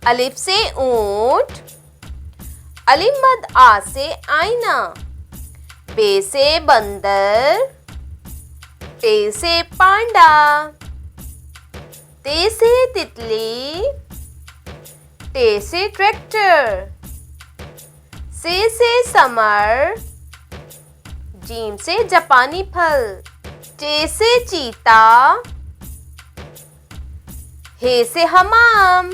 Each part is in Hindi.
अलिफ से ऊंट, अलिफ मद आ से आईना, बे से बंदर, पे से पांडा, ते से तितली, टे से ट्रैक्टर, से समर, जीम से जापानी फल, चे से चीता, हे से हमाम,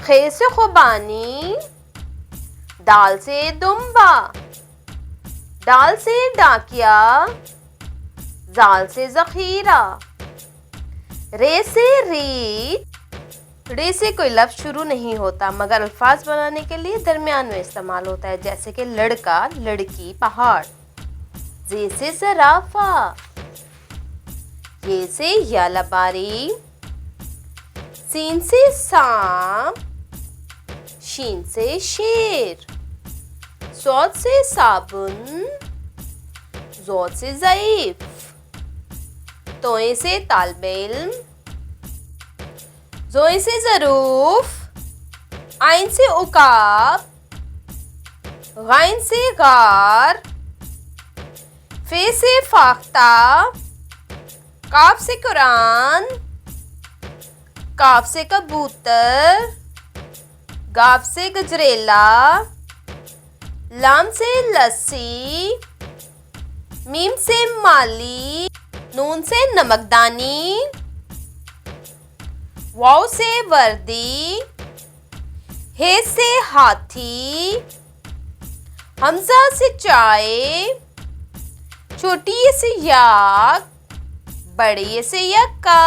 खे से खुबानी, दाल से दुम्बा, दाल से डाकिया, जाल से जखीरा, रे से रीत। रे से कोई लफ्ज शुरू नहीं होता मगर अल्फाज बनाने के लिए दरमियान में इस्तेमाल होता है, जैसे कि लड़का, लड़की, पहाड़। जे से ज़राफ़ा, ये से यालबारी, सीन से सांप, शीन से शेर, सौद से साबुन, ज़ौद से ज़ईफ, तोए से तालिबे इल्म, ज़ोए से ज़रूफ, आइन से उकाब, गाइन से गार, फे से फाख्ता, काफ से कुरान, काफ से कबूतर, गाफ से गजरेला, लाम से लस्सी, मीम से माली, नून से नमकदानी, वाव से वर्दी, हे से हाथी, हमजा से चाय, छोटी से याक, बड़ी से यक्का।